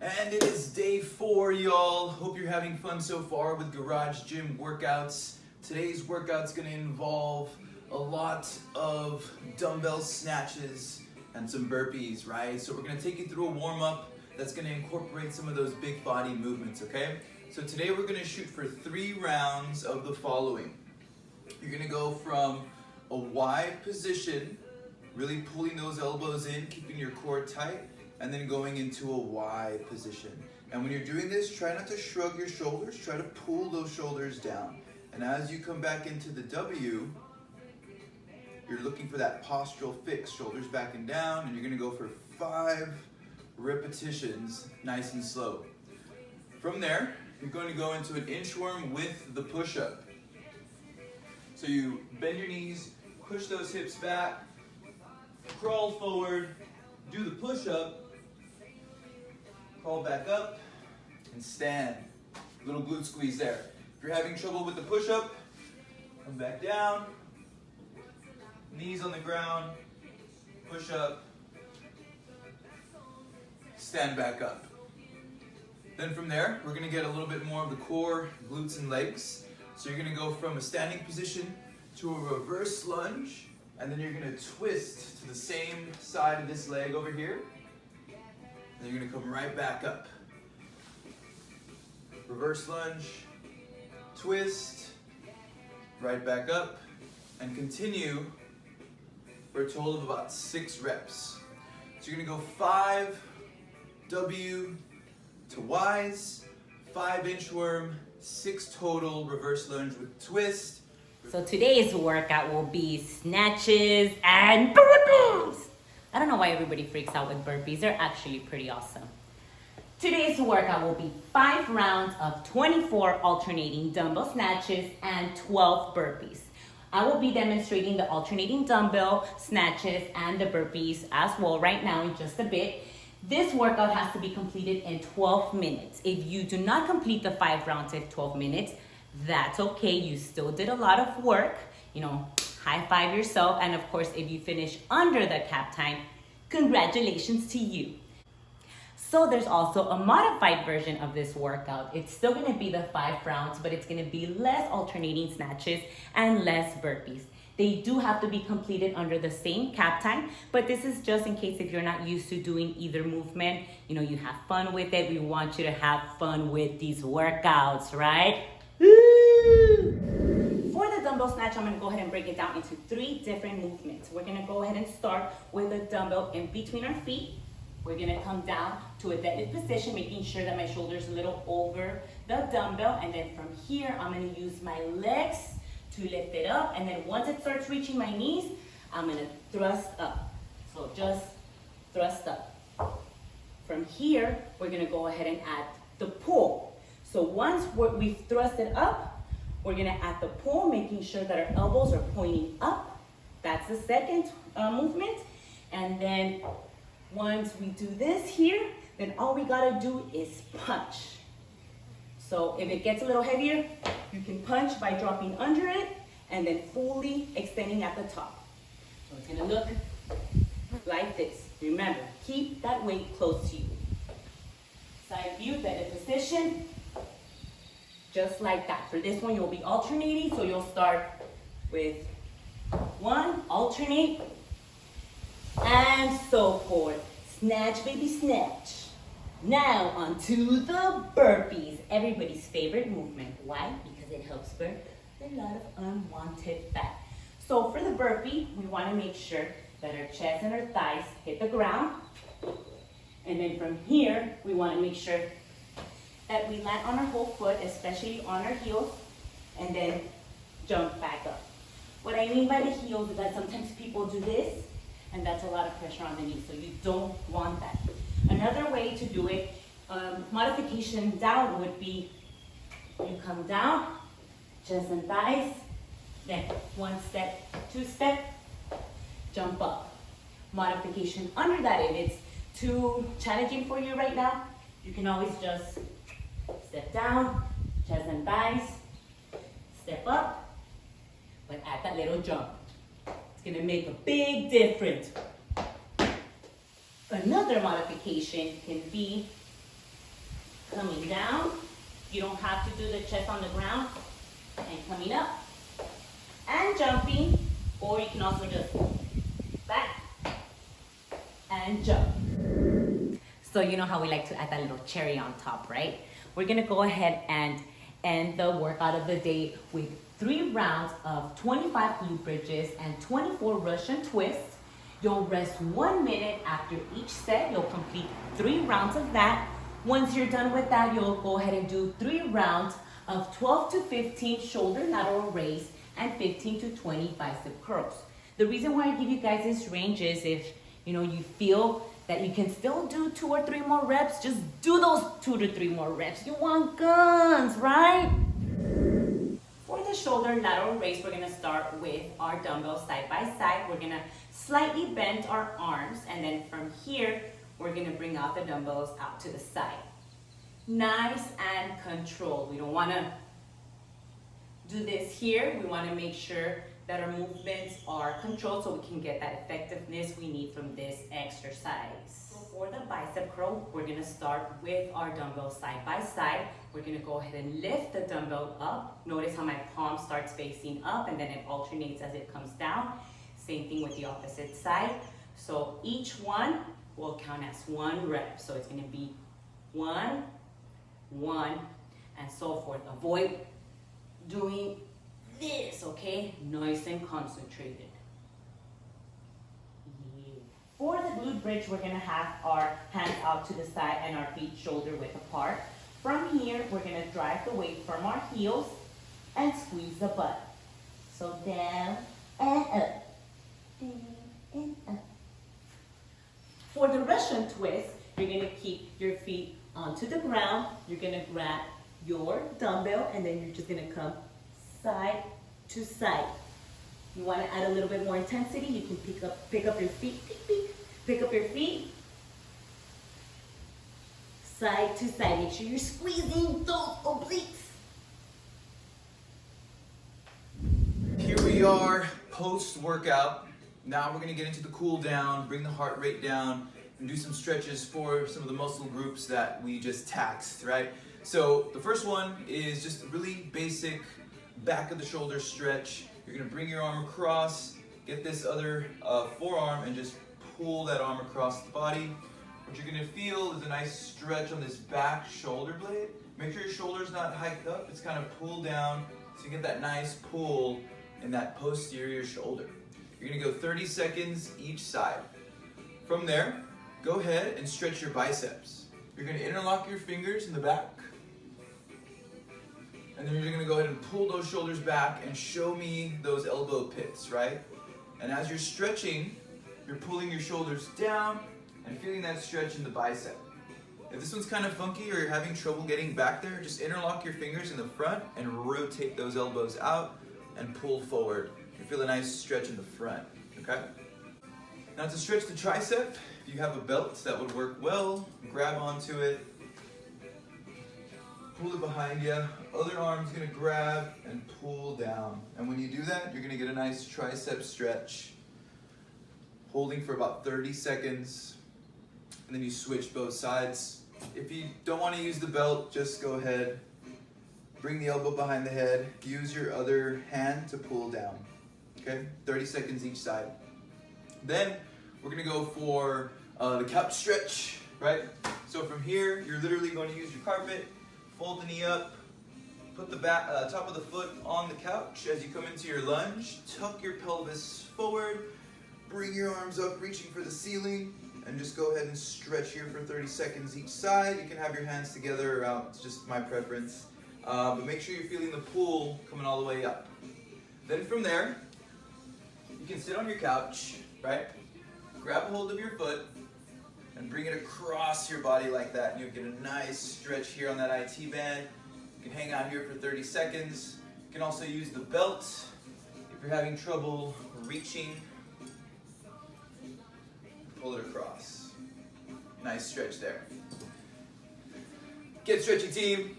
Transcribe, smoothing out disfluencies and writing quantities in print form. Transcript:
And it is day 4, y'all. Hope you're having fun so far with garage gym workouts. Today's workout's gonna involve a lot of dumbbell snatches and some burpees, right? So we're gonna take you through a warm-up that's gonna incorporate some of those big body movements, okay? So today we're gonna shoot for 3 rounds of the following. You're gonna go from a wide position, really pulling those elbows in, keeping your core tight, and then going into a wide position. And when you're doing this, try not to shrug your shoulders, try to pull those shoulders down. And as you come back into the W, you're looking for that postural fix, shoulders back and down, and you're gonna go for 5 repetitions, nice and slow. From there, you're going to go into an inchworm with the push-up. So you bend your knees, push those hips back, crawl forward, do the push-up, crawl back up, and stand. Little glute squeeze there. If you're having trouble with the push-up, come back down, knees on the ground, push up, stand back up. Then from there, we're gonna get a little bit more of the core, glutes, and legs. So you're gonna go from a standing position to a reverse lunge, and then you're gonna twist to the same side of this leg over here. And you're gonna come right back up. Reverse lunge, twist, right back up, and continue for a total of about 6 reps. So you're gonna go 5 W to Ys, 5 inchworm, 6 total reverse lunge with twist. So today's workout will be snatches and burpees. I don't know why everybody freaks out with burpees. They're actually pretty awesome. Today's workout will be 5 rounds of 24 alternating dumbbell snatches and 12 burpees. I will be demonstrating the alternating dumbbell snatches and the burpees as well right now in just a bit. This workout has to be completed in 12 minutes. If you do not complete the 5 rounds in 12 minutes, that's okay. You still did a lot of work. You know, high five yourself. And of course, if you finish under the cap time, congratulations to you. So there's also a modified version of this workout. It's still gonna be the 5 rounds, but it's gonna be less alternating snatches and less burpees. They do have to be completed under the same cap time, but this is just in case if you're not used to doing either movement, you know, you have fun with it. We want you to have fun with these workouts, right? Woo! For the dumbbell snatch, I'm gonna go ahead and break it down into 3 different movements. We're gonna go ahead and start with a dumbbell in between our feet. We're gonna come down to a deadlift position, making sure that my shoulder's a little over the dumbbell. And then from here, I'm gonna use my legs to lift it up. And then once it starts reaching my knees, I'm gonna thrust up. So just thrust up. From here, we're gonna go ahead and add the pull. So once we've thrusted up, we're gonna add the pull, making sure that our elbows are pointing up. That's the second movement. And then once we do this here, then all we gotta do is punch. So if it gets a little heavier, you can punch by dropping under it and then fully extending at the top. So it's gonna look like this. Remember, keep that weight close to you. Side view, deadlift position, just like that. For this one, you'll be alternating, so you'll start with 1, alternate, and so forth. Snatch, baby, snatch. Now onto the burpees, everybody's favorite movement. Why? Because it helps burn a lot of unwanted fat. So for the burpee, we want to make sure that our chest and our thighs hit the ground. And then from here, we want to make sure that we land on our whole foot, especially on our heels, and then jump back up. What I mean by the heels is that sometimes people do this, and that's a lot of pressure on the knees, so you don't want that. Another way to do it, modification down would be, you come down, chest and thighs, then 1 step, 2 step, jump up. Modification under that, if it's too challenging for you right now, you can always just step down, chest and thighs, step up, but add that little jump. It's gonna make a big difference. Another modification can be coming down. You don't have to do the chest on the ground. And coming up. And jumping. Or you can also just back and jump. So you know how we like to add that little cherry on top, right? We're gonna go ahead and end the workout of the day with 3 rounds of 25 glute bridges and 24 Russian twists. You'll rest 1 minute after each set. You'll complete 3 rounds of that. Once you're done with that, you'll go ahead and do 3 rounds of 12 to 15 shoulder lateral raise and 15 to 20 bicep curls. The reason why I give you guys this range is if you feel that you can still do 2 or 3 more reps, just do those 2 to 3 more reps. You want guns, right? For the shoulder lateral raise, we're gonna start with our dumbbells side by side. We're gonna slightly bend our arms, and then from here, we're gonna bring out the dumbbells out to the side. Nice and controlled. We don't wanna do this here. We wanna make sure that our movements are controlled so we can get that effectiveness we need from this exercise. So for the bicep curl, we're gonna start with our dumbbells side by side. We're gonna go ahead and lift the dumbbell up. Notice how my palm starts facing up and then it alternates as it comes down. Same thing with the opposite side. So each one will count as 1 rep. So it's gonna be 1, 1, and so forth. Avoid doing this, okay? Nice and concentrated. Yeah. For the glute bridge, we're gonna have our hands out to the side and our feet shoulder width apart. From here, we're gonna drive the weight from our heels and squeeze the butt. So down and up, down and up. For the Russian twist, you're gonna keep your feet onto the ground. You're gonna grab your dumbbell and then you're just gonna come side to side. You want to add a little bit more intensity, you can pick up your feet, pick up your feet, side to side. Make sure you're squeezing those obliques. Here we are, post-workout. Now we're gonna get into the cool down, bring the heart rate down, and do some stretches for some of the muscle groups that we just taxed, right? So the first one is just a really basic back of the shoulder stretch. You're gonna bring your arm across, get this other forearm and just pull that arm across the body. What you're gonna feel is a nice stretch on this back shoulder blade. Make sure your shoulder's not hiked up, it's kind of pulled down so you get that nice pull in that posterior shoulder. You're gonna go 30 seconds each side. From there, go ahead and stretch your biceps. You're gonna interlock your fingers in the back. And then you're gonna go ahead and pull those shoulders back and show me those elbow pits, right? And as you're stretching, you're pulling your shoulders down and feeling that stretch in the bicep. If this one's kind of funky or you're having trouble getting back there, just interlock your fingers in the front and rotate those elbows out and pull forward. You feel a nice stretch in the front, okay? Now to stretch the tricep, if you have a belt, that would work well. Grab onto it. Pull it behind you. Other arm's gonna grab and pull down. And when you do that, you're gonna get a nice tricep stretch. Holding for about 30 seconds. And then you switch both sides. If you don't wanna use the belt, just go ahead. Bring the elbow behind the head. Use your other hand to pull down. Okay, 30 seconds each side. Then we're gonna go for the couch stretch, right? So from here, you're literally going to use your carpet. Fold the knee up, put the top of the foot on the couch as you come into your lunge. Tuck your pelvis forward, bring your arms up, reaching for the ceiling, and just go ahead and stretch here for 30 seconds each side. You can have your hands together or out, it's just my preference. But make sure you're feeling the pull coming all the way up. Then from there, you can sit on your couch, right? Grab a hold of your foot, and bring it across your body like that. And you'll get a nice stretch here on that IT band. You can hang out here for 30 seconds. You can also use the belt if you're having trouble reaching. Pull it across. Nice stretch there. Get stretchy, team.